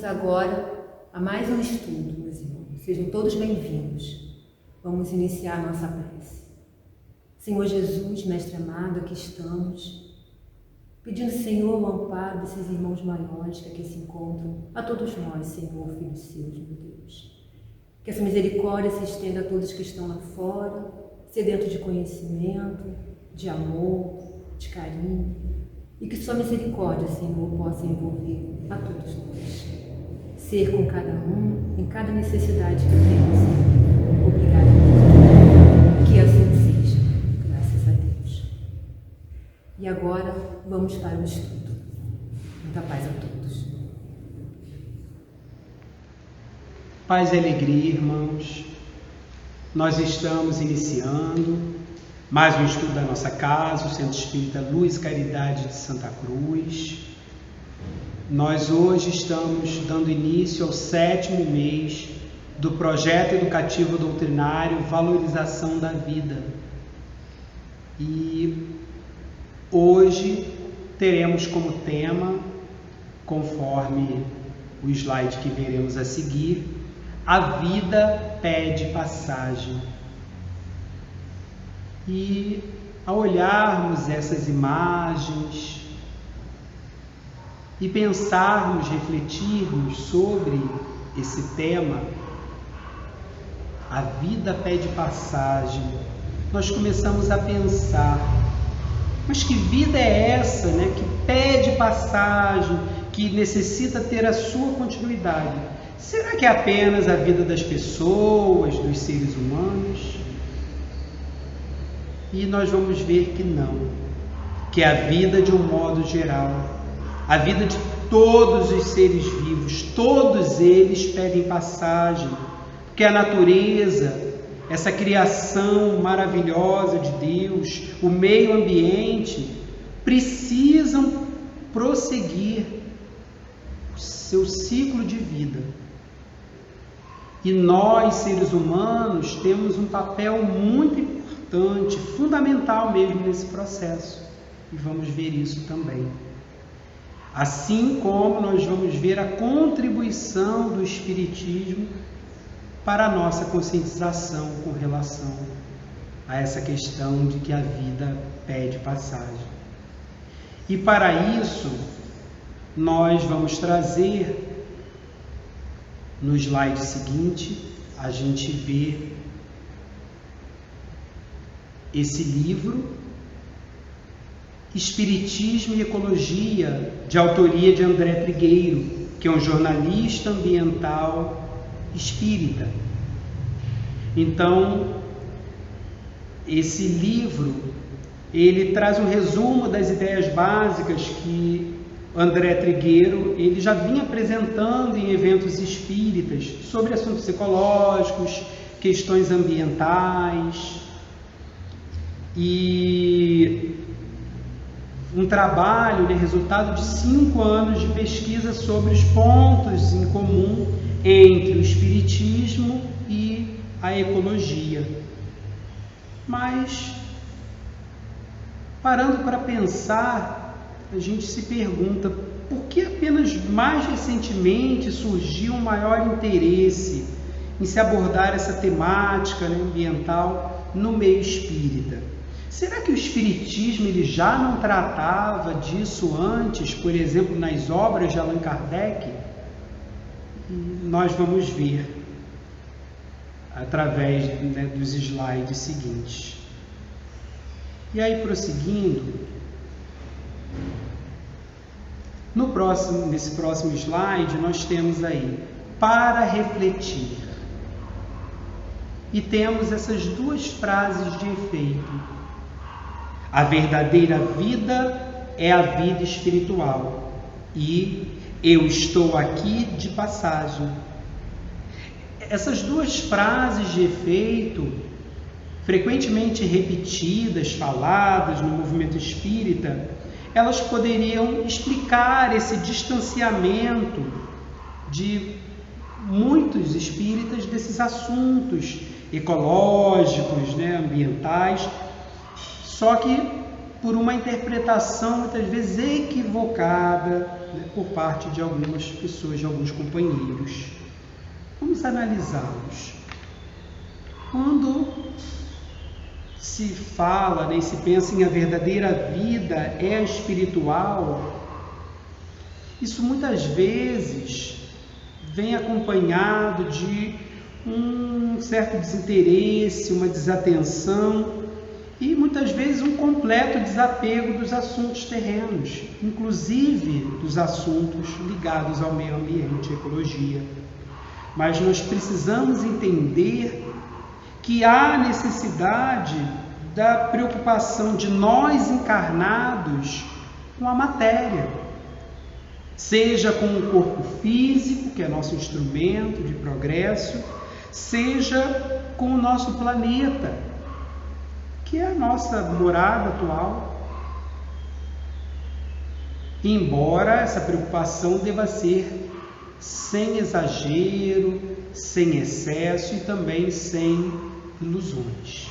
Vamos agora a mais um estudo, meus irmãos. Sejam todos bem-vindos. Vamos iniciar nossa prece. Senhor Jesus, Mestre amado, aqui estamos, pedindo, Senhor, o amparo desses irmãos maiores que aqui se encontram, a todos nós, Senhor, filhos seus, meu Deus. Que essa misericórdia se estenda a todos que estão lá fora, sedentos de conhecimento, de amor, de carinho, e que sua misericórdia, Senhor, possa envolver a todos nós. Ser com cada um, em cada necessidade que tem, Senhor. Obrigada, Deus. Que assim seja, graças a Deus. E agora, vamos para o estudo. Muita paz a todos. Paz e alegria, irmãos. Nós estamos iniciando mais um estudo da nossa casa, o Centro Espírita Luz e Caridade de Santa Cruz. Nós hoje estamos dando início ao 7º mês do projeto educativo doutrinário Valorização da Vida. E hoje teremos como tema, conforme o slide que veremos a seguir, a vida pede passagem. E ao olharmos essas imagens e pensarmos, refletirmos sobre esse tema, a vida pede passagem, nós começamos a pensar, mas que vida é essa, né, que pede passagem, que necessita ter a sua continuidade? Será que é apenas a vida das pessoas, dos seres humanos? E nós vamos ver que não, que a vida de um modo geral, a vida de todos os seres vivos, todos eles pedem passagem, porque a natureza, essa criação maravilhosa de Deus, o meio ambiente, precisam prosseguir o seu ciclo de vida. E nós, seres humanos, temos um papel muito importante, fundamental mesmo nesse processo. E vamos ver isso também. Assim como nós vamos ver a contribuição do Espiritismo para a nossa conscientização com relação a essa questão de que a vida pede passagem. E para isso, nós vamos trazer, no slide seguinte, a gente vê esse livro, Espiritismo e Ecologia, de autoria de André Trigueiro, que é um jornalista ambiental espírita. Então, esse livro, ele traz um resumo das ideias básicas que André Trigueiro ele já vinha apresentando em eventos espíritas sobre assuntos ecológicos, questões ambientais, e um trabalho, resultado de 5 anos de pesquisa sobre os pontos em comum entre o Espiritismo e a ecologia. Mas, parando para pensar, a gente se pergunta por que apenas mais recentemente surgiu um maior interesse em se abordar essa temática ambiental no meio espírita. Será que o Espiritismo ele já não tratava disso antes, por exemplo, nas obras de Allan Kardec? Nós vamos ver através dos slides seguintes. E aí, prosseguindo, nesse próximo slide, nós temos aí, para refletir. E temos essas 2 frases de efeito. A verdadeira vida é a vida espiritual e eu estou aqui de passagem. Essas 2 frases de efeito, frequentemente repetidas, faladas no movimento espírita, elas poderiam explicar esse distanciamento de muitos espíritas desses assuntos ecológicos, ambientais, só que por uma interpretação muitas vezes equivocada por parte de algumas pessoas, de alguns companheiros. Vamos analisá-los. Quando se fala, e se pensa em a verdadeira vida é a espiritual, isso muitas vezes vem acompanhado de um certo desinteresse, uma desatenção e muitas vezes um completo desapego dos assuntos terrenos, inclusive dos assuntos ligados ao meio ambiente, à ecologia. Mas nós precisamos entender que há necessidade da preocupação de nós encarnados com a matéria, seja com o corpo físico, que é nosso instrumento de progresso, seja com o nosso planeta, que é a nossa morada atual. Embora essa preocupação deva ser sem exagero, sem excesso e também sem ilusões.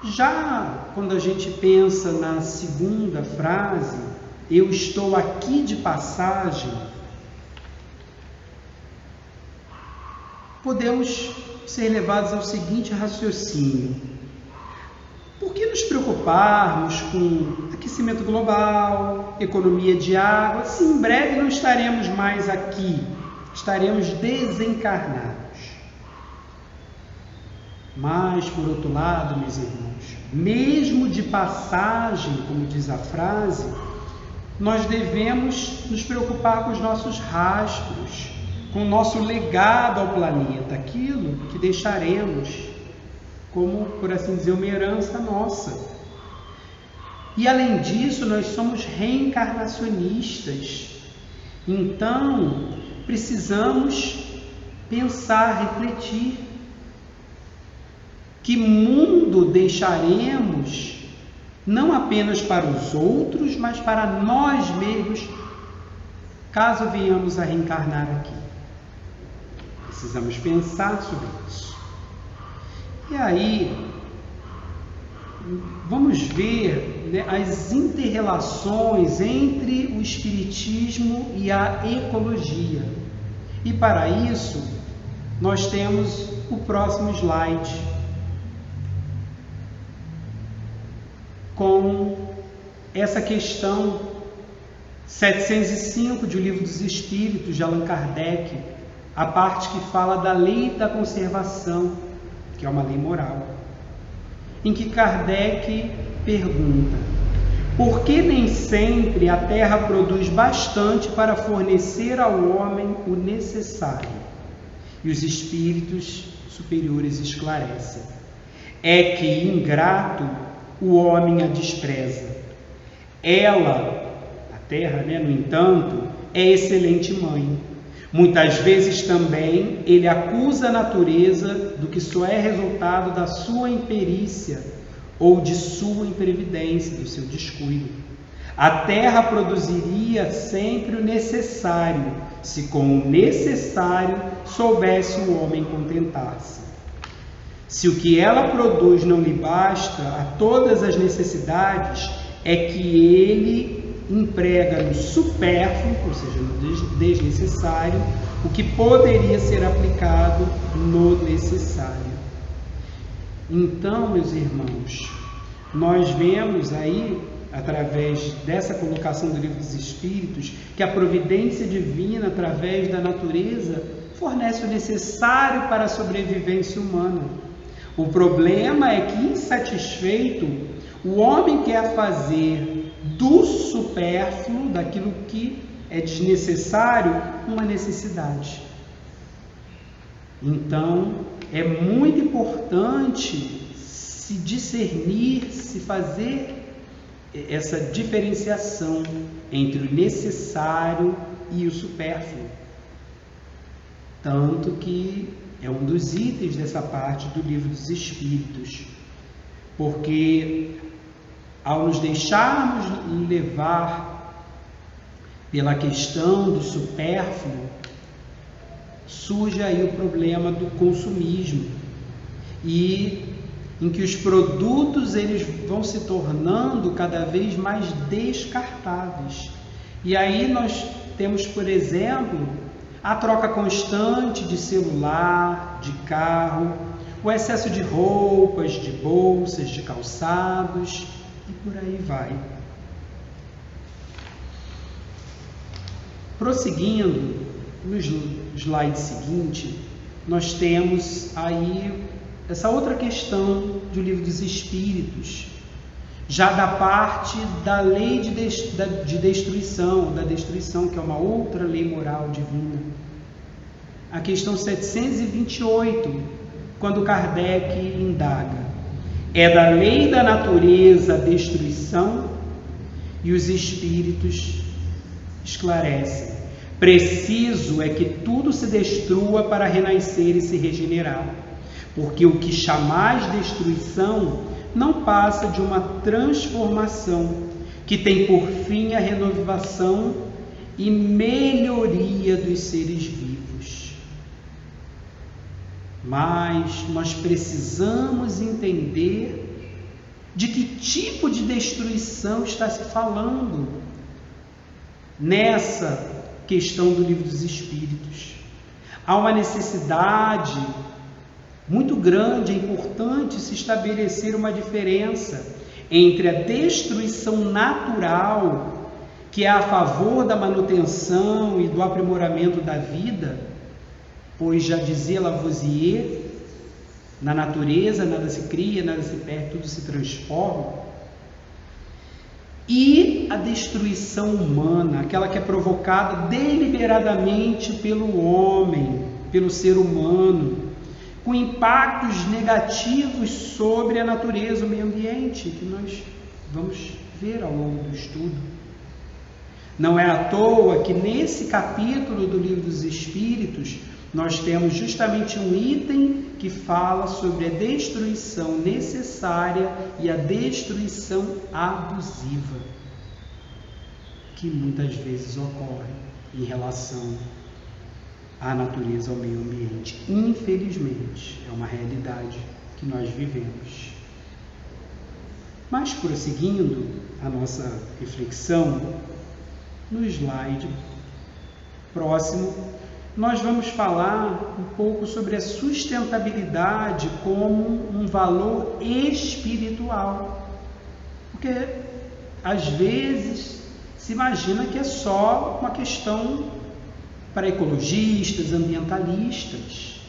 Já quando a gente pensa na segunda frase, eu estou aqui de passagem, podemos ser levados ao seguinte raciocínio: por que nos preocuparmos com aquecimento global, economia de água, se em breve não estaremos mais aqui, estaremos desencarnados? Mas, por outro lado, meus irmãos, mesmo de passagem, como diz a frase, nós devemos nos preocupar com os nossos rastros, com o nosso legado ao planeta, aquilo que deixaremos como, por assim dizer, uma herança nossa. E além disso, nós somos reencarnacionistas. Então, precisamos pensar, refletir. Que mundo deixaremos, não apenas para os outros, mas para nós mesmos, caso venhamos a reencarnar aqui? Precisamos pensar sobre isso. E aí, vamos ver, né, as inter-relações entre o Espiritismo e a ecologia. E para isso, nós temos o próximo slide, com essa questão 705 de O Livro dos Espíritos, de Allan Kardec, a parte que fala da lei da conservação, que é uma lei moral, em que Kardec pergunta: por que nem sempre a Terra produz bastante para fornecer ao homem o necessário? E os espíritos superiores esclarecem: é que, ingrato, o homem a despreza. Ela, a Terra, no entanto, é excelente mãe. Muitas vezes também ele acusa a natureza do que só é resultado da sua imperícia ou de sua imprevidência, do seu descuido. A Terra produziria sempre o necessário, se com o necessário soubesse o homem contentar-se. Se o que ela produz não lhe basta a todas as necessidades, é que ele emprega no supérfluo, ou seja, no desnecessário, o que poderia ser aplicado no necessário. Então, meus irmãos, nós vemos aí, através dessa colocação do Livro dos Espíritos, que a providência divina, através da natureza, fornece o necessário para a sobrevivência humana. O problema é que, insatisfeito, o homem quer fazer do supérfluo, daquilo que é desnecessário, uma necessidade. Então, é muito importante se discernir, se fazer essa diferenciação entre o necessário e o supérfluo. Tanto que é um dos itens dessa parte do Livro dos Espíritos, porque ao nos deixarmos levar pela questão do supérfluo, surge aí o problema do consumismo. E em que os produtos eles vão se tornando cada vez mais descartáveis. E aí nós temos, por exemplo, a troca constante de celular, de carro, o excesso de roupas, de bolsas, de calçados e por aí vai. Prosseguindo, no slide seguinte, nós temos aí essa outra questão do Livro dos Espíritos, já da parte da lei de destruição, da destruição, que é uma outra lei moral divina. A questão 728, quando Kardec indaga: é da lei da natureza a destruição? E os Espíritos esclarecem: preciso é que tudo se destrua para renascer e se regenerar, porque o que chamais destruição não passa de uma transformação que tem por fim a renovação e melhoria dos seres vivos. Mas nós precisamos entender de que tipo de destruição está se falando nessa questão do Livro dos Espíritos. Há uma necessidade muito grande, é importante se estabelecer uma diferença entre a destruição natural, que é a favor da manutenção e do aprimoramento da vida, pois já dizia Lavoisier, na natureza nada se cria, nada se perde, tudo se transforma, e a destruição humana, aquela que é provocada deliberadamente pelo homem, pelo ser humano, com impactos negativos sobre a natureza, o meio ambiente, que nós vamos ver ao longo do estudo. Não é à toa que nesse capítulo do Livro dos Espíritos nós temos justamente um item que fala sobre a destruição necessária e a destruição abusiva, que muitas vezes ocorre em relação à natureza, ao meio ambiente. Infelizmente, é uma realidade que nós vivemos. Mas, prosseguindo a nossa reflexão, no slide próximo, nós vamos falar um pouco sobre a sustentabilidade como um valor espiritual. Porque, às vezes, se imagina que é só uma questão para ecologistas, ambientalistas.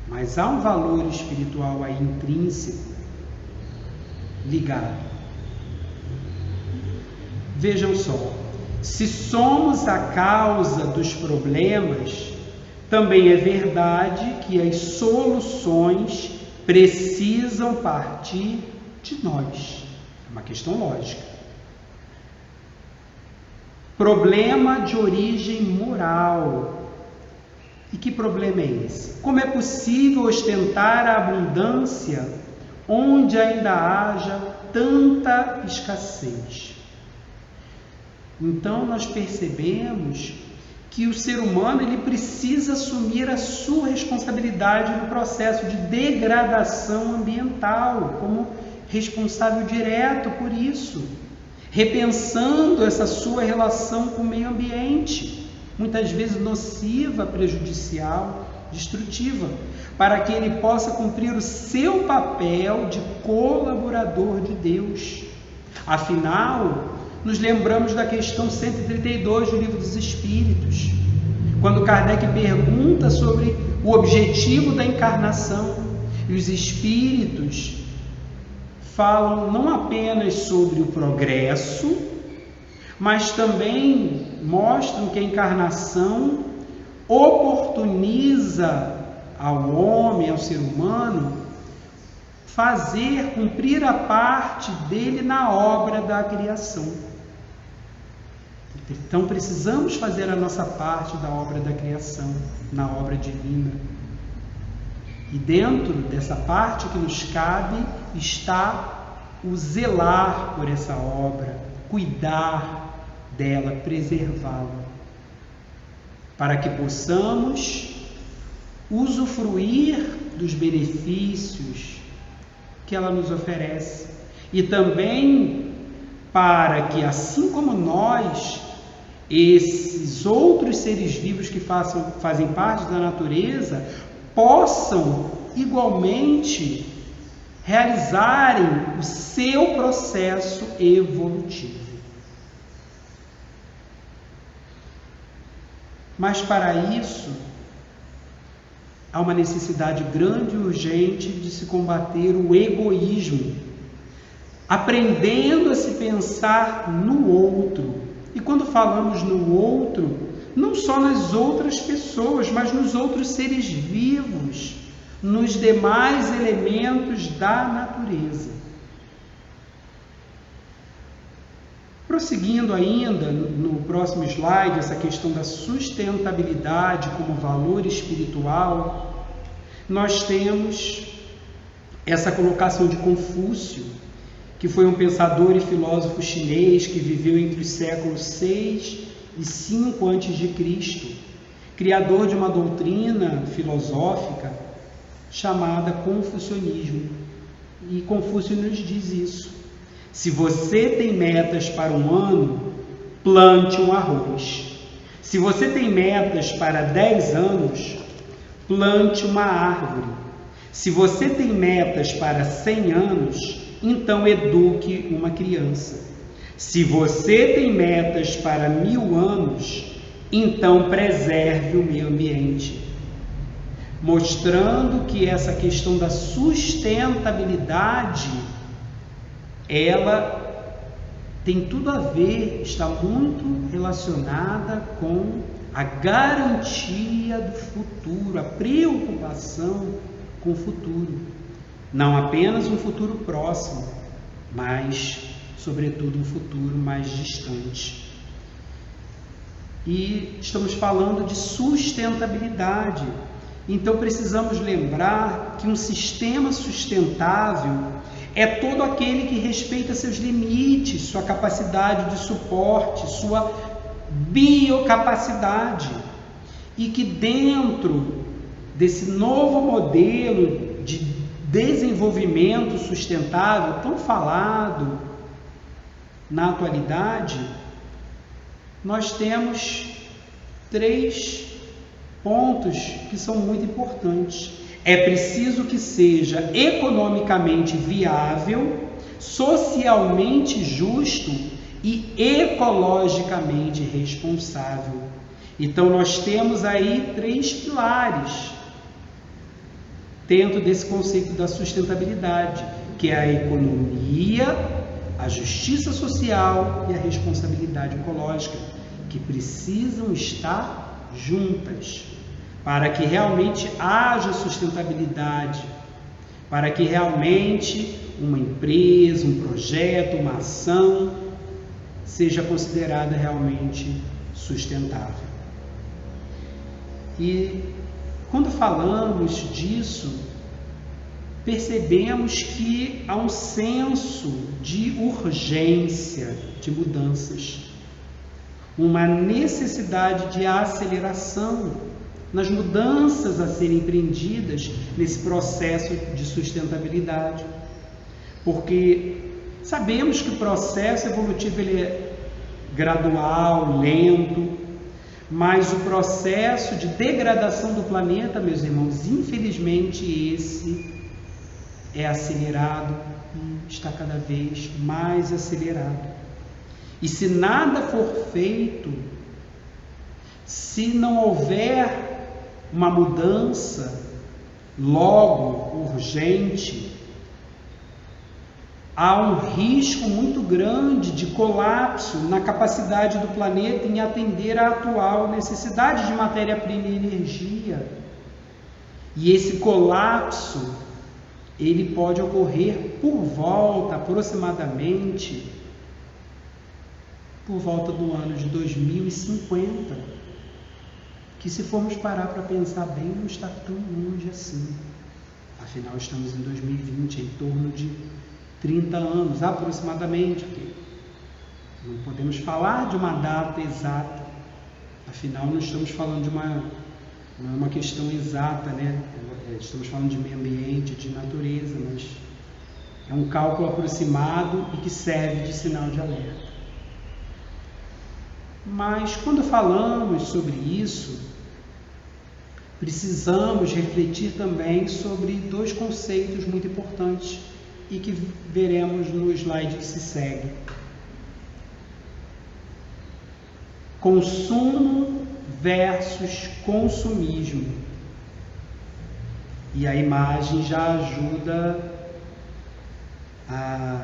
Mas há um valor espiritual aí intrínseco, ligado. Vejam só, se somos a causa dos problemas, também é verdade que as soluções precisam partir de nós. É uma questão lógica. Problema de origem moral. E que problema é esse? Como é possível ostentar a abundância onde ainda haja tanta escassez? Então nós percebemos que o ser humano ele precisa assumir a sua responsabilidade no processo de degradação ambiental, como responsável direto por isso, repensando essa sua relação com o meio ambiente, muitas vezes nociva, prejudicial, destrutiva, para que ele possa cumprir o seu papel de colaborador de Deus. Afinal, nos lembramos da questão 132 do Livro dos Espíritos, quando Kardec pergunta sobre o objetivo da encarnação, e os Espíritos falam não apenas sobre o progresso, mas também mostram que a encarnação oportuniza ao homem, ao ser humano, cumprir a parte dele na obra da criação. Então precisamos fazer a nossa parte da obra da criação, na obra divina. E dentro dessa parte que nos cabe está o zelar por essa obra, cuidar dela, preservá-la, para que possamos usufruir dos benefícios que ela nos oferece. E também para que, assim como nós, esses outros seres vivos que fazem parte da natureza possam igualmente realizarem o seu processo evolutivo. Mas para isso, há uma necessidade grande e urgente de se combater o egoísmo, aprendendo a se pensar no outro. E quando falamos no outro, não só nas outras pessoas, mas nos outros seres vivos, nos demais elementos da natureza. Prosseguindo ainda no próximo slide, essa questão da sustentabilidade como valor espiritual, nós temos essa colocação de Confúcio, que foi um pensador e filósofo chinês que viveu entre os séculos 6 e 5 a.C., criador de uma doutrina filosófica chamada confucionismo. E Confúcio nos diz isso: se você tem metas para um ano, plante um arroz. Se você tem metas para 10 anos, plante uma árvore. Se você tem metas para 100 anos, então eduque uma criança. Se você tem metas para 1000 anos, então preserve o meio ambiente. Mostrando que essa questão da sustentabilidade, ela tem tudo a ver, está muito relacionada com a garantia do futuro, a preocupação com o futuro. Não apenas um futuro próximo, mas, sobretudo, um futuro mais distante. E estamos falando de sustentabilidade. Então, precisamos lembrar que um sistema sustentável é todo aquele que respeita seus limites, sua capacidade de suporte, sua biocapacidade. E que dentro desse novo modelo de desenvolvimento sustentável, tão falado na atualidade, nós temos 3 pontos que são muito importantes. É preciso que seja economicamente viável, socialmente justo e ecologicamente responsável. Então nós temos aí 3 pilares dentro desse conceito da sustentabilidade, que é a economia, a justiça social e a responsabilidade ecológica, que precisam estar juntas para que realmente haja sustentabilidade, para que realmente uma empresa, um projeto, uma ação seja considerada realmente sustentável. E quando falamos disso, percebemos que há um senso de urgência de mudanças, uma necessidade de aceleração nas mudanças a serem empreendidas nesse processo de sustentabilidade. Porque sabemos que o processo evolutivo ele é gradual, lento, mas o processo de degradação do planeta, meus irmãos, infelizmente esse é acelerado e está cada vez mais acelerado. E se nada for feito, se não houver uma mudança logo, urgente, há um risco muito grande de colapso na capacidade do planeta em atender à atual necessidade de matéria-prima e energia. E esse colapso, ele pode ocorrer aproximadamente por volta do ano de 2050, que se formos parar para pensar bem, não está tão longe assim. Afinal, estamos em 2020, em torno de 30 anos, aproximadamente. Não podemos falar de uma data exata, afinal, não estamos falando de não é uma questão exata, né? Estamos falando de meio ambiente, de natureza, mas É um cálculo aproximado e que serve de sinal de alerta. Mas quando falamos sobre isso, precisamos refletir também sobre dois conceitos muito importantes e que veremos no slide que se segue. Consumo versus consumismo. E a imagem já ajuda a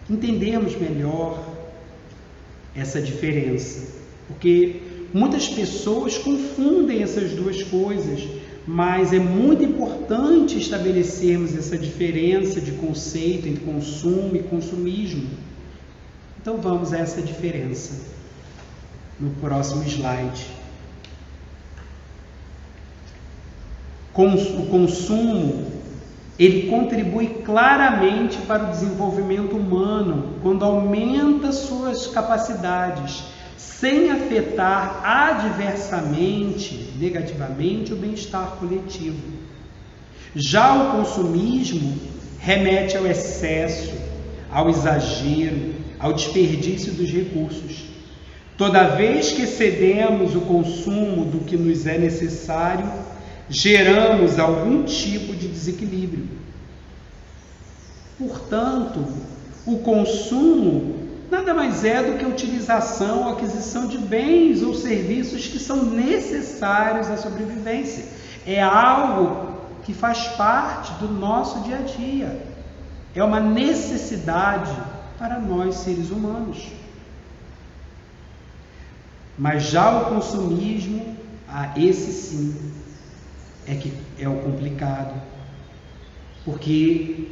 entendermos melhor essa diferença, porque muitas pessoas confundem essas duas coisas, mas é muito importante estabelecermos essa diferença de conceito entre consumo e consumismo. Então vamos a essa diferença no próximo slide. O consumo, ele contribui claramente para o desenvolvimento humano quando aumenta suas capacidades, sem afetar adversamente, negativamente, o bem-estar coletivo. Já o consumismo remete ao excesso, ao exagero, ao desperdício dos recursos. Toda vez que excedemos o consumo do que nos é necessário, geramos algum tipo de desequilíbrio. Portanto, o consumo nada mais é do que a utilização ou aquisição de bens ou serviços que são necessários à sobrevivência. É algo que faz parte do nosso dia a dia. É uma necessidade para nós, seres humanos. Mas já o consumismo, esse sim, é o complicado, porque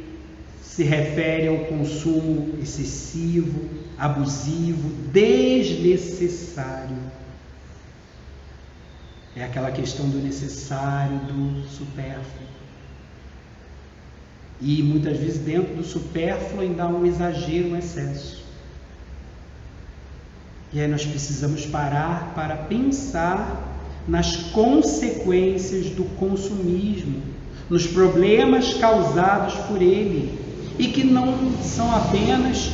se refere ao consumo excessivo, abusivo, desnecessário. É aquela questão do necessário, do supérfluo. E muitas vezes dentro do supérfluo ainda há um exagero, um excesso. E aí nós precisamos parar para pensar nas consequências do consumismo, nos problemas causados por ele, e que não são apenas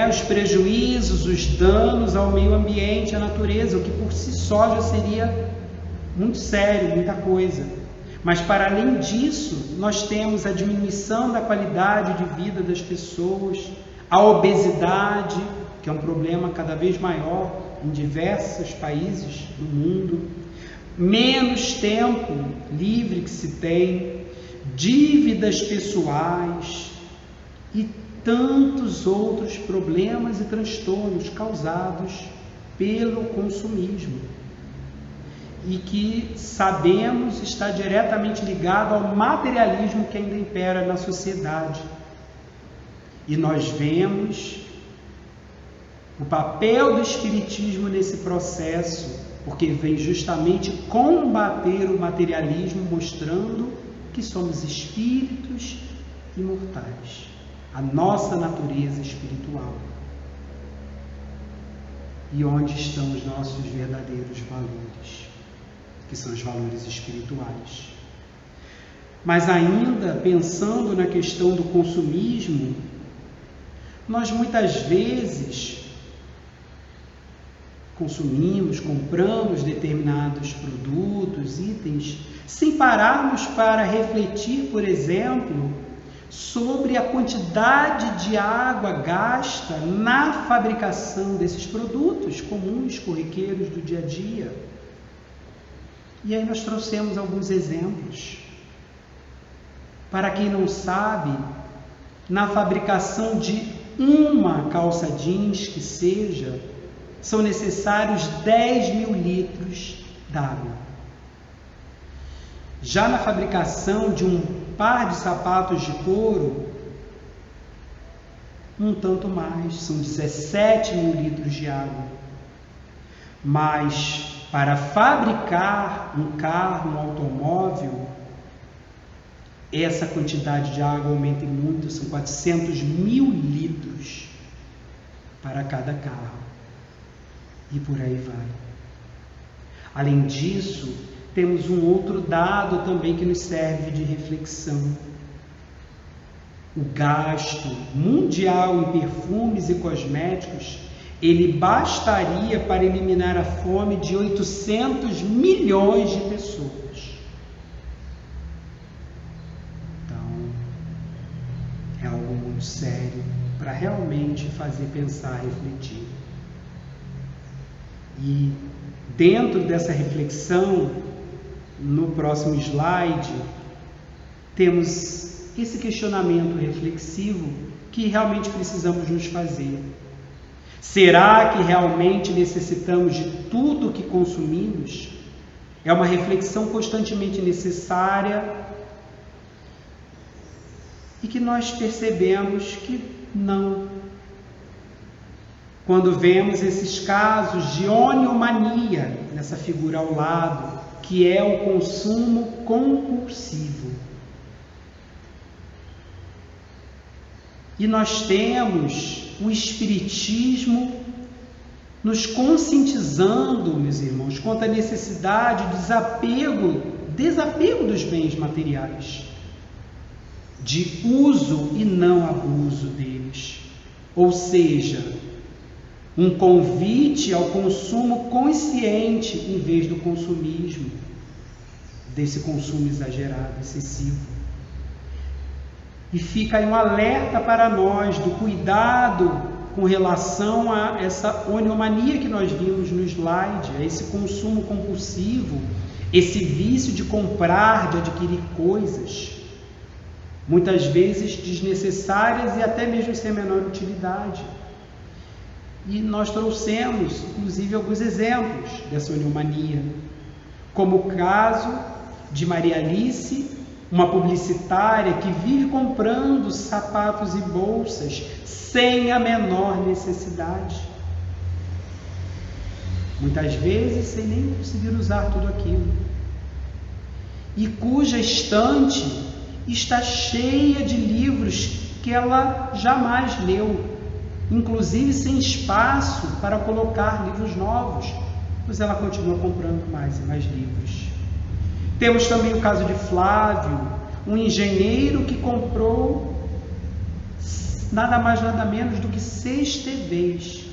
os prejuízos, os danos ao meio ambiente, à natureza, o que por si só já seria muito sério, muita coisa. Mas para além disso, nós temos a diminuição da qualidade de vida das pessoas, a obesidade, que é um problema cada vez maior em diversos países do mundo, menos tempo livre que se tem, dívidas pessoais e tantos outros problemas e transtornos causados pelo consumismo, e que sabemos está diretamente ligado ao materialismo que ainda impera na sociedade. E nós vemos o papel do Espiritismo nesse processo, porque vem justamente combater o materialismo, mostrando que somos espíritos imortais, a nossa natureza espiritual. E onde estão os nossos verdadeiros valores, que são os valores espirituais. Mas ainda pensando na questão do consumismo, nós muitas vezes consumimos, compramos determinados produtos, itens, sem pararmos para refletir, por exemplo, sobre a quantidade de água gasta na fabricação desses produtos comuns, corriqueiros do dia a dia. E aí nós trouxemos alguns exemplos. Para quem não sabe, na fabricação de uma calça jeans que seja, são necessários 10.000 litros d'água. Já na fabricação de um par de sapatos de couro, um tanto mais, são 17.000 litros de água. Mas para fabricar um carro, um automóvel, essa quantidade de água aumenta muito, são 400.000 litros para cada carro. E por aí vai. Além disso, temos um outro dado também que nos serve de reflexão. o gasto mundial em perfumes e cosméticos, ele bastaria para eliminar a fome de 800 milhões de pessoas. Então, é algo muito sério para realmente fazer pensar, refletir. E dentro dessa reflexão, no próximo slide, temos esse questionamento reflexivo que realmente precisamos nos fazer. Será que realmente necessitamos de tudo que consumimos? É uma reflexão constantemente necessária e que nós percebemos que não. Quando vemos esses casos de oniomania, nessa figura ao lado, que é o consumo compulsivo. E nós temos o Espiritismo nos conscientizando, meus irmãos, quanto à necessidade de desapego dos bens materiais, de uso e não abuso deles. Ou seja, um convite ao consumo consciente em vez do consumismo, desse consumo exagerado, excessivo. E fica aí um alerta para nós do cuidado com relação a essa oniomania que nós vimos no slide, a esse consumo compulsivo, esse vício de comprar, de adquirir coisas, muitas vezes desnecessárias e até mesmo sem a menor utilidade. E nós trouxemos, inclusive, alguns exemplos dessa oniomania, como o caso de Maria Alice, uma publicitária que vive comprando sapatos e bolsas sem a menor necessidade. Muitas vezes sem nem conseguir usar tudo aquilo. E cuja estante está cheia de livros que ela jamais leu, inclusive sem espaço para colocar livros novos, pois ela continua comprando mais e mais livros. Temos também o caso de Flávio, um engenheiro que comprou nada mais nada menos do que 6 TVs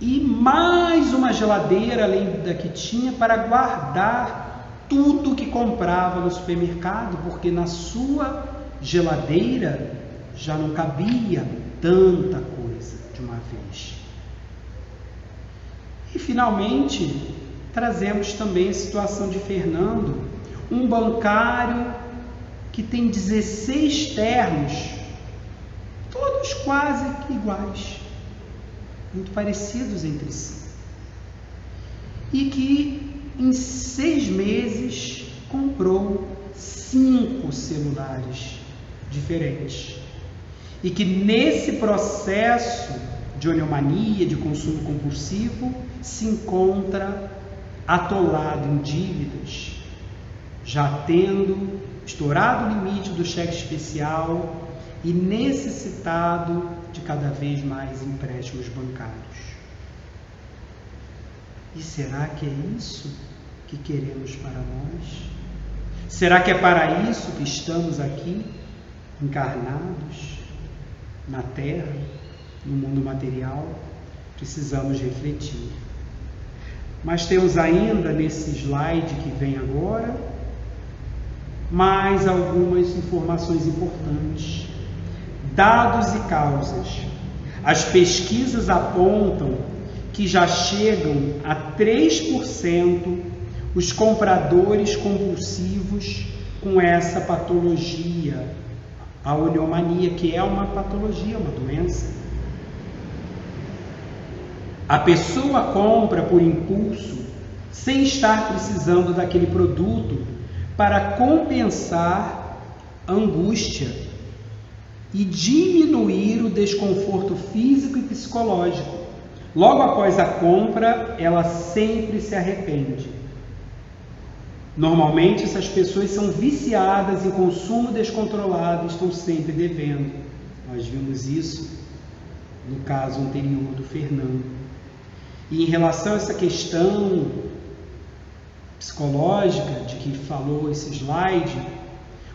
e mais uma geladeira além da que tinha para guardar tudo que comprava no supermercado, porque na sua geladeira já não cabia tanta coisa de uma vez. E finalmente trazemos também a situação de Fernando, um bancário que tem 16 ternos, todos quase iguais, muito parecidos entre si, e que em 6 meses comprou 5 celulares diferentes, e que nesse processo de oniomania, de consumo compulsivo, se encontra atolado em dívidas, já tendo estourado o limite do cheque especial e necessitado de cada vez mais empréstimos bancários. E será que é isso que queremos para nós? Será que é para isso que estamos aqui, encarnados, na Terra, no mundo material? Precisamos refletir. Mas temos ainda nesse slide que vem agora mais algumas informações importantes. Dados e causas. As pesquisas apontam que já chegam a 3% os compradores compulsivos com essa patologia, a oniomania, que é uma patologia, uma doença. A pessoa compra por impulso, sem estar precisando daquele produto, para compensar a angústia e diminuir o desconforto físico e psicológico. Logo após a compra, ela sempre se arrepende. Normalmente, essas pessoas são viciadas em consumo descontrolado e estão sempre devendo. Nós vimos isso no caso anterior do Fernando. E em relação a essa questão psicológica de que falou esse slide,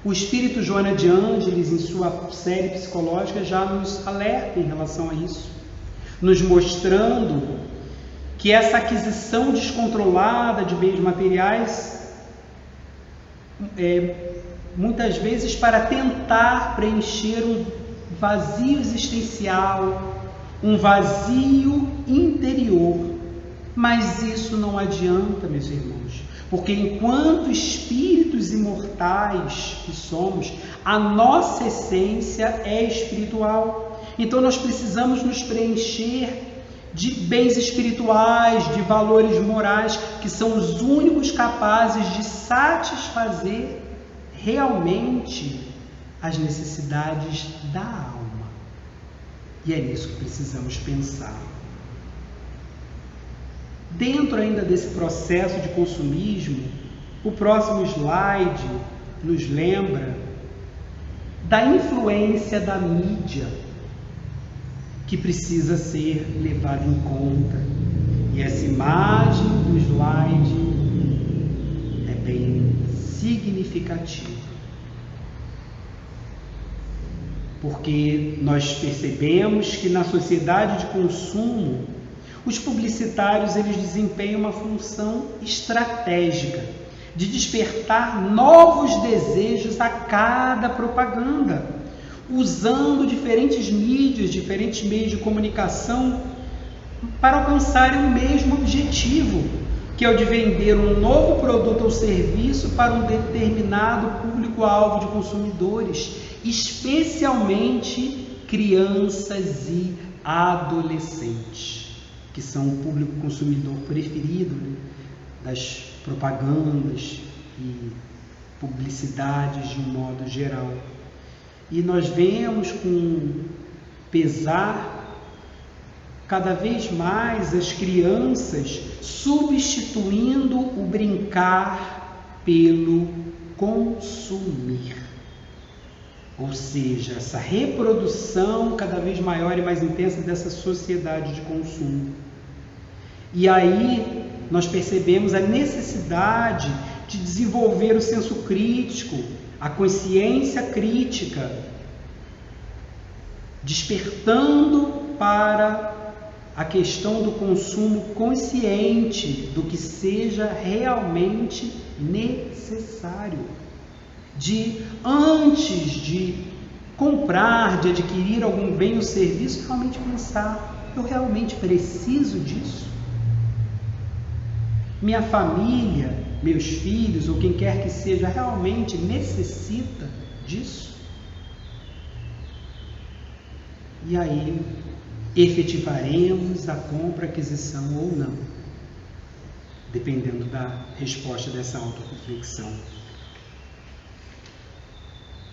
O espírito Joana de Ângeles, em sua série psicológica, já nos alerta em relação a isso, nos mostrando que essa aquisição descontrolada de bens materiais muitas vezes para tentar preencher um vazio existencial, um vazio interior. Mas isso não adianta, meus irmãos, porque enquanto espíritos imortais que somos, a nossa essência é espiritual. Então nós precisamos nos preencher de bens espirituais, de valores morais, que são os únicos capazes de satisfazer realmente as necessidades da alma. E é nisso que precisamos pensar. Dentro ainda desse processo de consumismo, o próximo slide nos lembra da influência da mídia que precisa ser levada em conta. E essa imagem do slide é bem significativa, porque nós percebemos que na sociedade de consumo, os publicitários eles desempenham uma função estratégica de despertar novos desejos a cada propaganda, usando diferentes mídias, diferentes meios de comunicação para alcançarem o mesmo objetivo, que é o de vender um novo produto ou serviço para um determinado público-alvo de consumidores, especialmente crianças e adolescentes, que são o público consumidor preferido, né, das propagandas e publicidades de um modo geral. E nós vemos com pesar cada vez mais as crianças substituindo o brincar pelo consumir. Ou seja, essa reprodução cada vez maior e mais intensa dessa sociedade de consumo. E aí nós percebemos a necessidade de desenvolver o senso crítico, a consciência crítica, despertando para a questão do consumo consciente do que seja realmente necessário. De antes de comprar, de adquirir algum bem ou serviço, realmente pensar: eu realmente preciso disso? Minha família, meus filhos ou quem quer que seja realmente necessita disso? E aí efetivaremos a compra, aquisição ou não, dependendo da resposta dessa autorreflexão.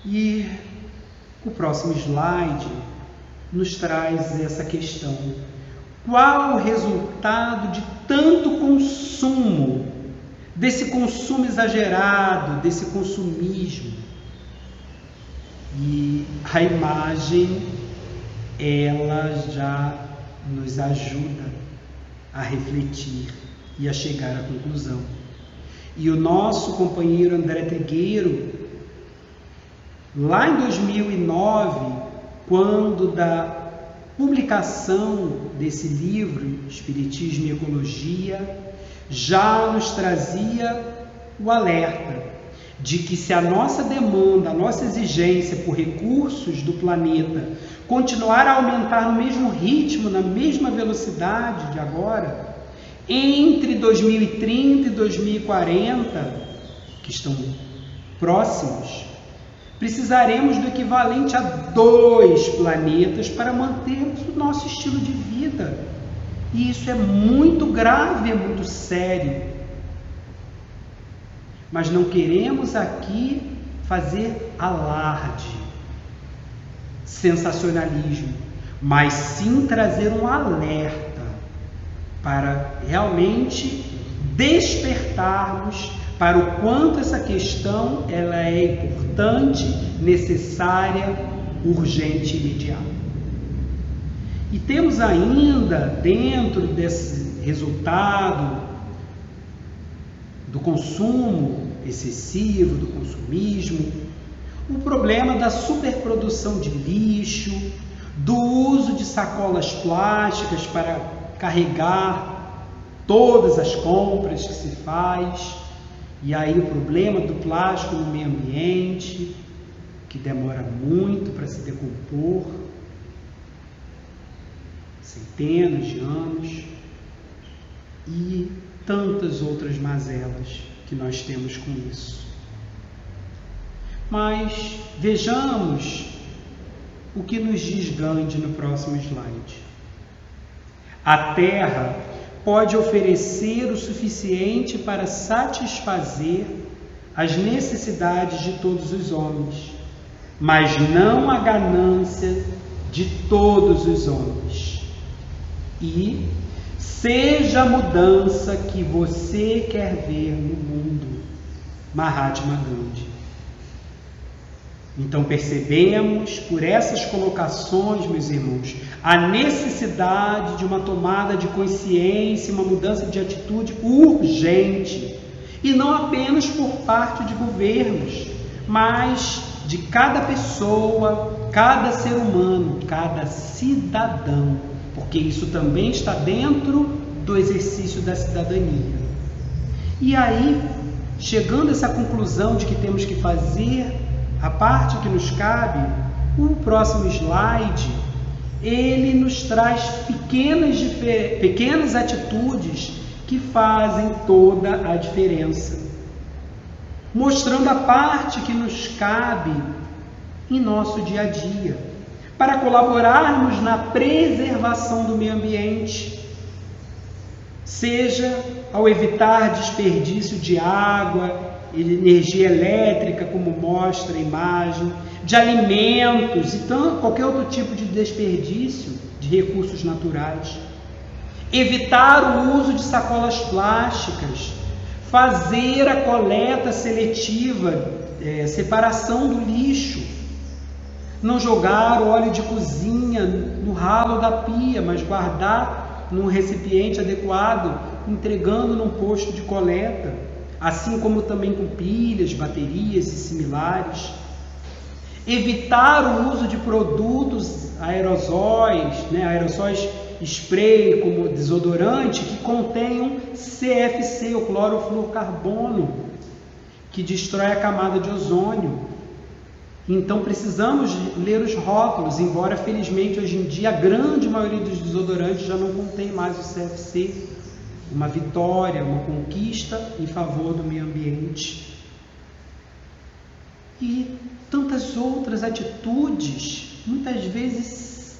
E o próximo slide nos traz essa questão: qual o resultado de tanto consumo, desse consumo exagerado, desse consumismo? E a imagem, ela já nos ajuda a refletir e a chegar à conclusão. E o nosso companheiro André Trigueiro, lá em 2009, quando da publicação desse livro, Espiritismo e Ecologia, já nos trazia o alerta de que se a nossa demanda, a nossa exigência por recursos do planeta continuar a aumentar no mesmo ritmo, na mesma velocidade de agora, entre 2030 e 2040, que estão próximos, precisaremos do equivalente a 2 planetas para mantermos o nosso estilo de vida. E isso é muito grave, é muito sério. Mas não queremos aqui fazer alarde, sensacionalismo, mas sim trazer um alerta para realmente despertarmos para o quanto essa questão ela é importante, necessária, urgente e imediata. E temos ainda, dentro desse resultado do consumo excessivo, do consumismo, o problema da superprodução de lixo, do uso de sacolas plásticas para carregar todas as compras que se faz, e aí o problema do plástico no meio ambiente, que demora muito para se decompor, centenas de anos, e tantas outras mazelas que nós temos com isso. Mas vejamos o que nos diz Gandhi no próximo slide. A Terra pode oferecer o suficiente para satisfazer as necessidades de todos os homens, mas não a ganância de todos os homens. E seja a mudança que você quer ver no mundo. Mahatma Gandhi. Então percebemos por essas colocações, meus irmãos, a necessidade de uma tomada de consciência, uma mudança de atitude urgente, e não apenas por parte de governos, mas de cada pessoa, cada ser humano, cada cidadão, porque isso também está dentro do exercício da cidadania. E aí, chegando a essa conclusão de que temos que fazer a parte que nos cabe, o próximo slide, ele nos traz pequenas atitudes que fazem toda a diferença, mostrando a parte que nos cabe em nosso dia a dia, para colaborarmos na preservação do meio ambiente, seja ao evitar desperdício de água, energia elétrica, como mostra a imagem, de alimentos e qualquer outro tipo de desperdício de recursos naturais. Evitar o uso de sacolas plásticas, fazer a coleta seletiva, separação do lixo, não jogar o óleo de cozinha no ralo da pia, mas guardar num recipiente adequado, entregando num posto de coleta, assim como também com pilhas, baterias e similares. Evitar o uso de produtos aerossóis, aerossóis spray como desodorante, que contenham CFC, o clorofluorcarbono, que destrói a camada de ozônio. Então precisamos ler os rótulos, embora felizmente hoje em dia a grande maioria dos desodorantes já não contém mais o CFC. Uma vitória, uma conquista em favor do meio ambiente. E tantas outras atitudes, muitas vezes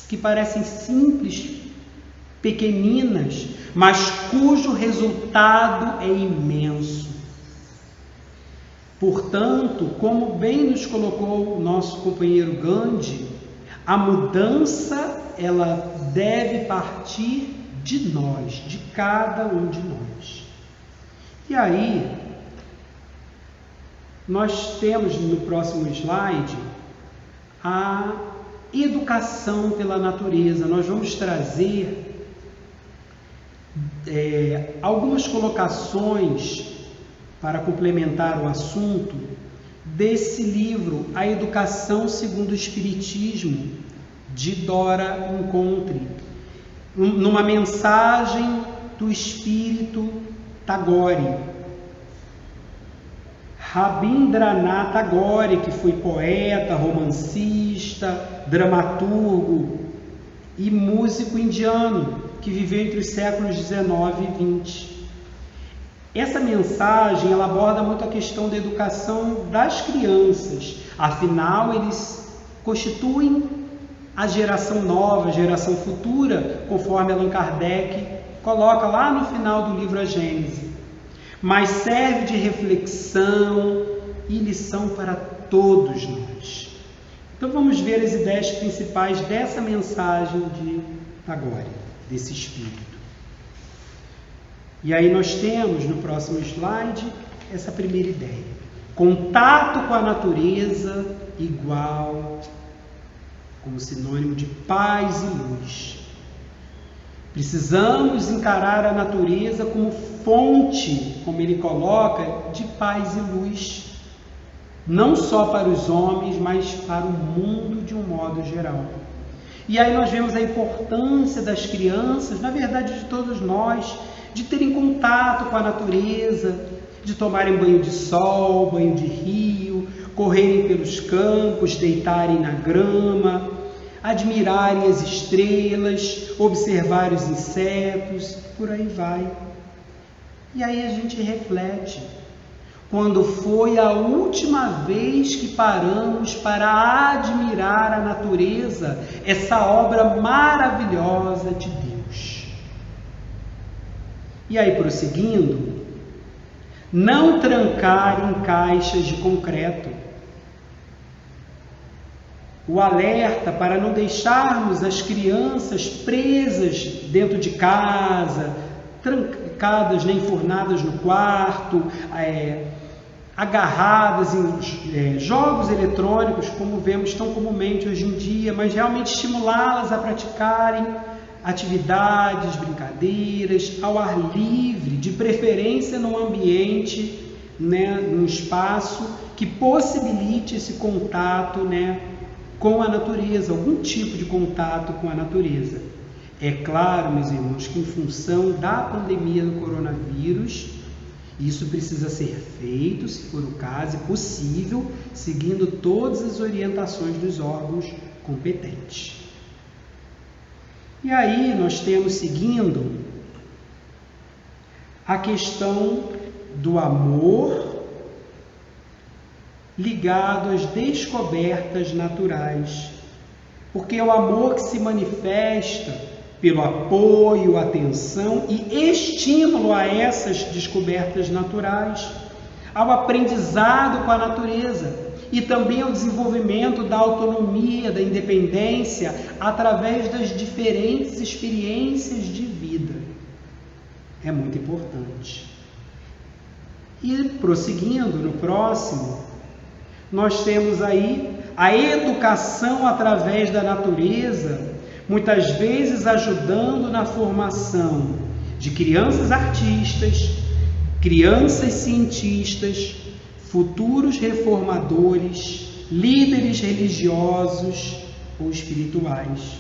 que parecem simples, pequeninas, mas cujo resultado é imenso. Portanto, como bem nos colocou o nosso companheiro Gandhi, a mudança ela deve partir de nós, de cada um de nós. E aí, nós temos no próximo slide a educação pela natureza. Nós vamos trazer algumas colocações para complementar o assunto desse livro, A Educação segundo o Espiritismo, de Dora Encontre, numa mensagem do espírito Tagore. Rabindranath Tagore, que foi poeta, romancista, dramaturgo e músico indiano, que viveu entre os séculos 19 e 20. Essa mensagem ela aborda muito a questão da educação das crianças, afinal eles constituem a geração nova, a geração futura, conforme Allan Kardec coloca lá no final do livro A Gênese. Mas serve de reflexão e lição para todos nós. Então vamos ver as ideias principais dessa mensagem de Tagore, desse espírito. E aí nós temos no próximo slide essa primeira ideia. Contato com a natureza igual como sinônimo de paz e luz. Precisamos encarar a natureza como fonte, como ele coloca, de paz e luz. não só para os homens, mas para o mundo de um modo geral. E aí nós vemos a importância das crianças, na verdade de todos nós, de terem contato com a natureza, de tomarem banho de sol, banho de rio, correrem pelos campos, deitarem na grama, admirarem as estrelas, observar os insetos, por aí vai. E aí a gente reflete, quando foi a última vez que paramos para admirar a natureza, essa obra maravilhosa de Deus? E aí, prosseguindo, não trancar em caixas de concreto. O alerta para não deixarmos as crianças presas dentro de casa, trancadas, enfurnadas no quarto, agarradas em jogos eletrônicos, como vemos tão comumente hoje em dia, mas realmente estimulá-las a praticarem atividades, brincadeiras, ao ar livre, de preferência num ambiente, num espaço que possibilite esse contato, com a natureza, algum tipo de contato com a natureza. É claro, meus irmãos, que em função da pandemia do coronavírus, isso precisa ser feito, se for o caso, e possível, seguindo todas as orientações dos órgãos competentes. E aí nós temos, seguindo, a questão do amor ligado às descobertas naturais. Porque é o amor que se manifesta pelo apoio, atenção e estímulo a essas descobertas naturais, ao aprendizado com a natureza e também ao desenvolvimento da autonomia, da independência, através das diferentes experiências de vida. É muito importante. E prosseguindo no próximo, nós temos aí a educação através da natureza, muitas vezes ajudando na formação de crianças artistas, crianças cientistas, futuros reformadores, líderes religiosos ou espirituais.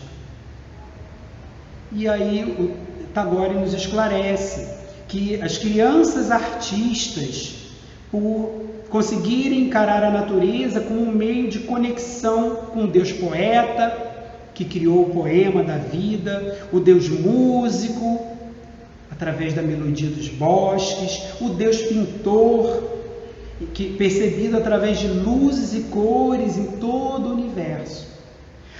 E aí o Tagore nos esclarece que as crianças artistas, por conseguirem encarar a natureza como um meio de conexão com o Deus poeta, que criou o poema da vida, o Deus músico, através da melodia dos bosques, o Deus pintor, que percebido através de luzes e cores em todo o universo.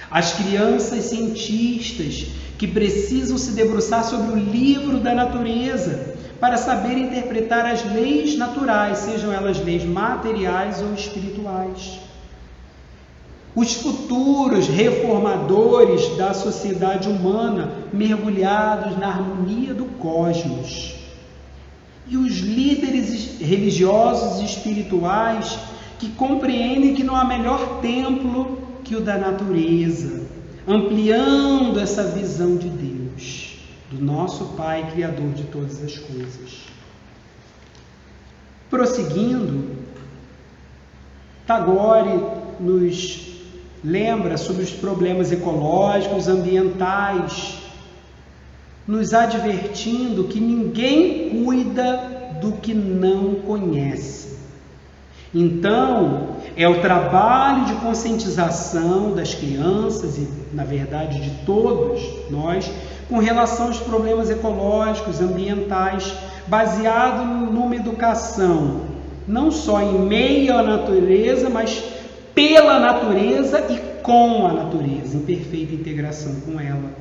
As crianças cientistas, que precisam se debruçar sobre o livro da natureza, para saber interpretar as leis naturais, sejam elas leis materiais ou espirituais. Os futuros reformadores da sociedade humana, mergulhados na harmonia do cosmos. E os líderes religiosos e espirituais que compreendem que não há melhor templo que o da natureza, ampliando essa visão de Deus, do nosso Pai Criador de todas as coisas. Prosseguindo, Tagore nos lembra sobre os problemas ecológicos, ambientais, nos advertindo que ninguém cuida do que não conhece. Então, é o trabalho de conscientização das crianças e, na verdade, de todos nós, com relação aos problemas ecológicos, ambientais, baseado numa educação não só em meio à natureza, mas pela natureza e com a natureza, em perfeita integração com ela,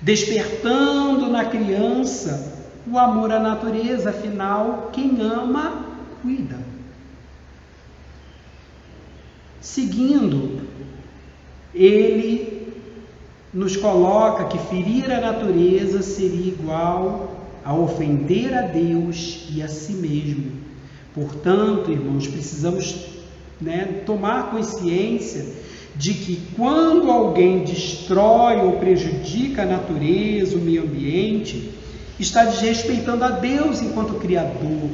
despertando na criança o amor à natureza. Afinal, quem ama, cuida. Seguindo, ele nos coloca que ferir a natureza seria igual a ofender a Deus e a si mesmo. Portanto, irmãos, precisamos tomar consciência de que quando alguém destrói ou prejudica a natureza, o meio ambiente, está desrespeitando a Deus enquanto Criador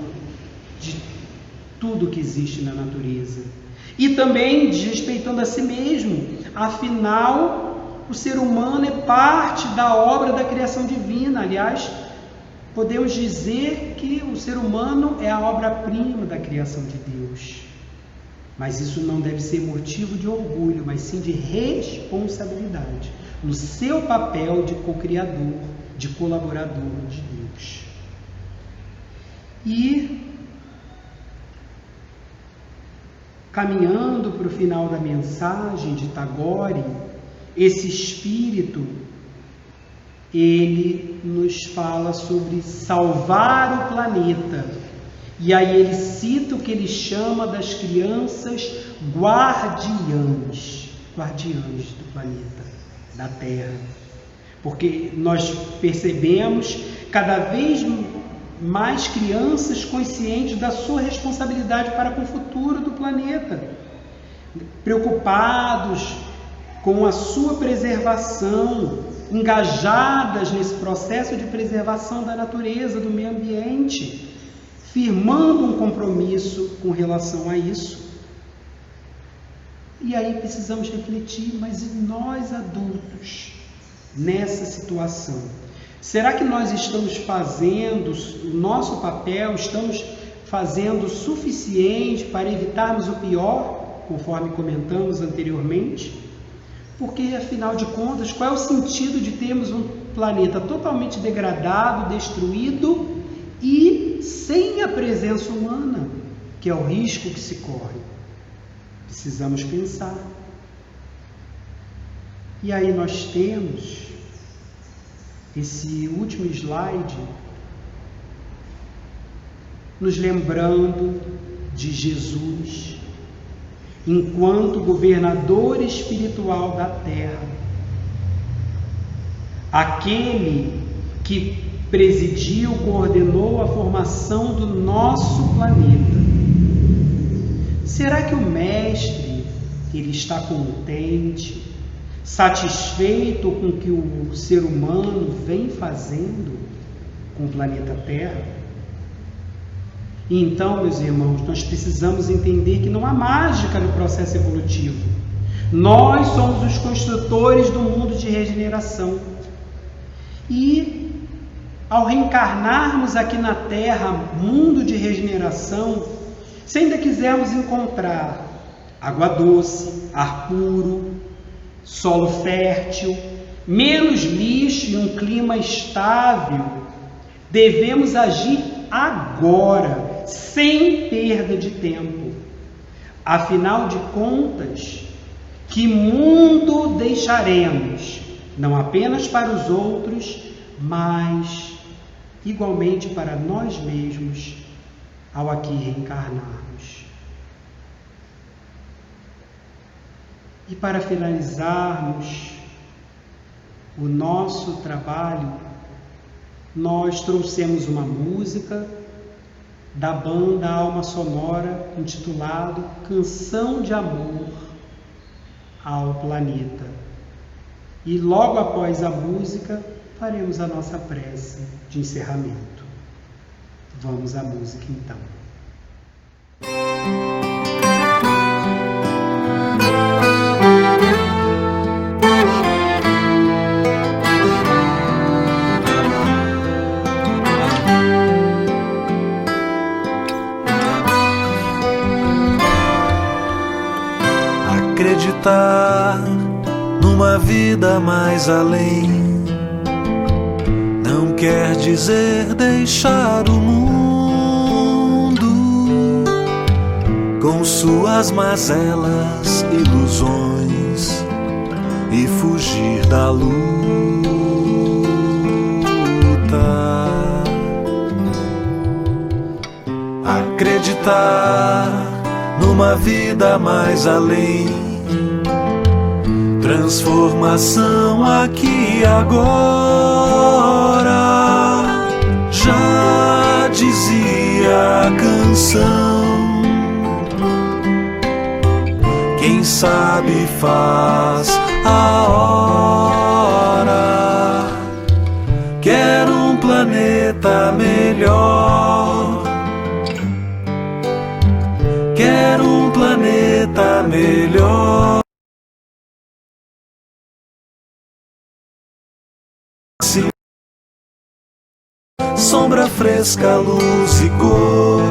de tudo que existe na natureza. E também desrespeitando a si mesmo. Afinal, o ser humano é parte da obra da criação divina. Aliás, podemos dizer que o ser humano é a obra-prima da criação de Deus. Mas isso não deve ser motivo de orgulho, mas sim de responsabilidade, no seu papel de co-criador, de colaborador de Deus. E, caminhando para o final da mensagem de Tagore, esse espírito, ele nos fala sobre salvar o planeta. E aí ele cita o que ele chama das crianças guardiãs do planeta, da Terra. Porque nós percebemos cada vez mais crianças conscientes da sua responsabilidade para com o futuro do planeta, preocupados com a sua preservação, engajadas nesse processo de preservação da natureza, do meio ambiente, firmando um compromisso com relação a isso. E aí precisamos refletir, mas e nós adultos nessa situação? Será que nós estamos fazendo o nosso papel, estamos fazendo o suficiente para evitarmos o pior, conforme comentamos anteriormente? Porque, afinal de contas, qual é o sentido de termos um planeta totalmente degradado, destruído e sem a presença humana, que é o risco que se corre? Precisamos pensar. E aí nós temos esse último slide nos lembrando de Jesus enquanto governador espiritual da Terra, aquele que presidiu, coordenou a formação do nosso planeta. Será que o Mestre, ele está contente, satisfeito com o que o ser humano vem fazendo com o planeta Terra? E então, meus irmãos, nós precisamos entender que não há mágica no processo evolutivo. Nós somos os construtores do mundo de regeneração. E ao reencarnarmos aqui na Terra, mundo de regeneração, se ainda quisermos encontrar água doce, ar puro, solo fértil, menos lixo e um clima estável, devemos agir agora, sem perda de tempo. Afinal de contas, que mundo deixaremos, não apenas para os outros, mas igualmente para nós mesmos, ao aqui reencarnarmos? E para finalizarmos o nosso trabalho, nós trouxemos uma música da banda Alma Sonora, intitulado Canção de Amor ao Planeta. E logo após a música, faremos a nossa prece de encerramento. Vamos à música então. Acreditar numa vida mais além não quer dizer deixar o mundo com suas mazelas, ilusões e fugir da luta. Acreditar numa vida mais além, transformação aqui e agora. Já dizia a canção, quem sabe faz a hora. Quero um planeta melhor, quero um planeta planeta melhor. Sombra fresca, luz e cor,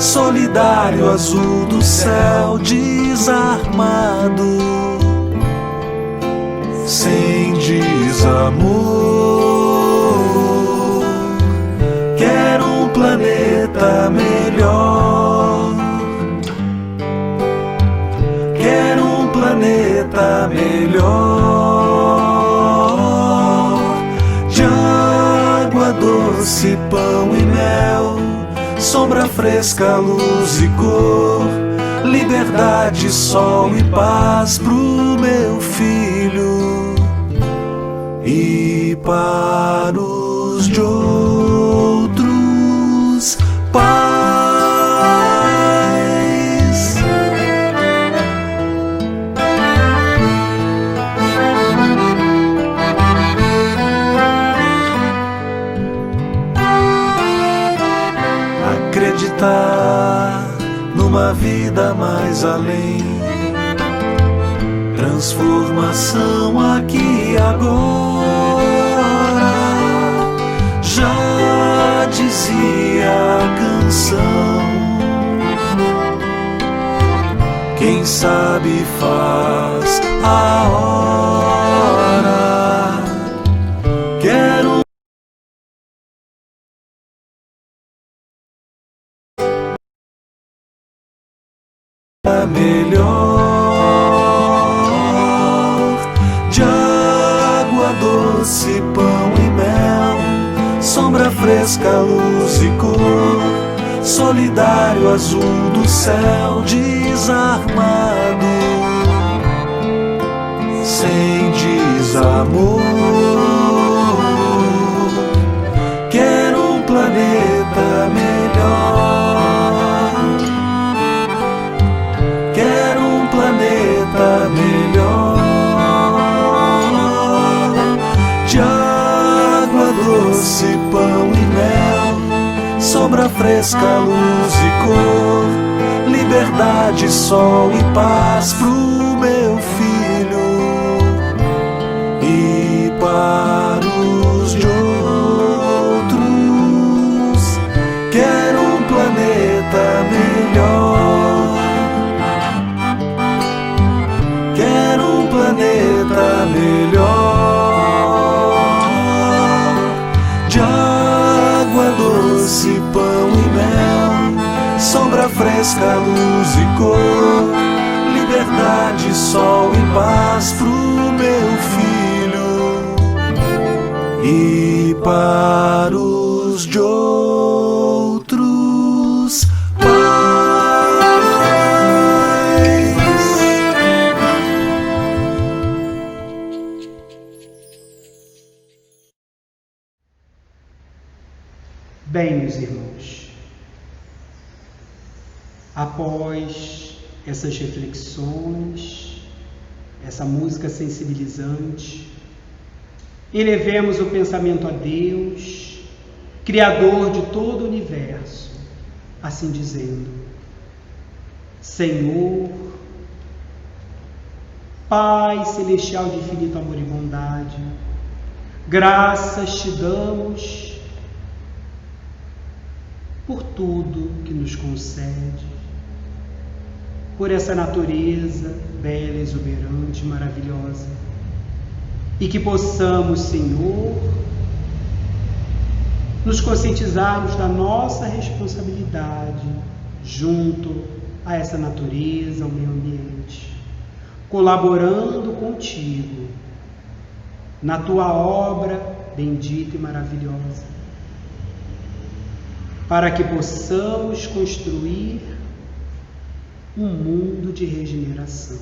solidário azul do céu desarmado, sem desamor. Quero um planeta melhor, quero um planeta melhor, de água doce, pão e mel, sombra fresca, luz e cor, liberdade, sol e paz pro meu filho e para os de outros pais. Acreditar numa vida mais além, transformação aqui e agora. Já dizia a canção, quem sabe faz a hora. Quero melhor, de água doce, pão e mel, sombra fresca, luz e cor, solidário azul do céu desarmado, sem desamor. Quero um planeta melhor, quero um planeta melhor, de água doce, pão e mel, sombra fresca, luz e cor, liberdade, sol e paz pro meu filho e para os de outros. Quero um planeta melhor, quero um planeta melhor, de água doce, pão e mel, sombra fresca, luz e cor, liberdade, sol e paz pro meu filho e para os de outros pais. Bem, meus irmãos, após essas reflexões, essa música sensibilizante, elevemos o pensamento a Deus, Criador de todo o universo, assim dizendo: Senhor, Pai celestial de infinito amor e bondade, graças te damos por tudo que nos concede, por essa natureza bela, exuberante, maravilhosa, e que possamos, Senhor, nos conscientizarmos da nossa responsabilidade junto a essa natureza, ao meio ambiente, colaborando contigo na tua obra bendita e maravilhosa, para que possamos construir um mundo de regeneração.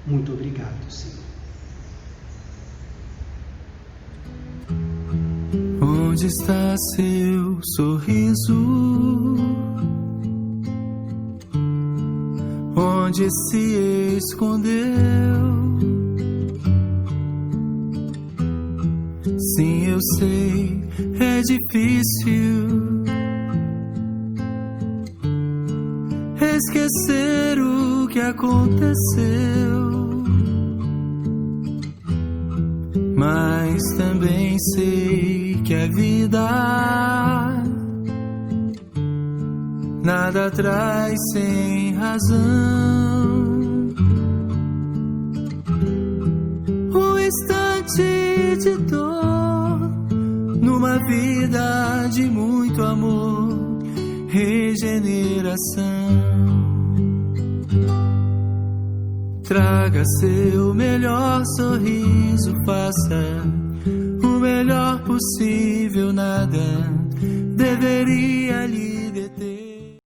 Muito obrigado, Senhor. Onde está seu sorriso? Onde se escondeu? Sim, eu sei, é difícil esquecer o que aconteceu, mas também sei que a vida nada traz sem razão. Um instante de dor numa vida de muito amor, regeneração. Traga seu melhor sorriso, faça o melhor possível, nada deveria lhe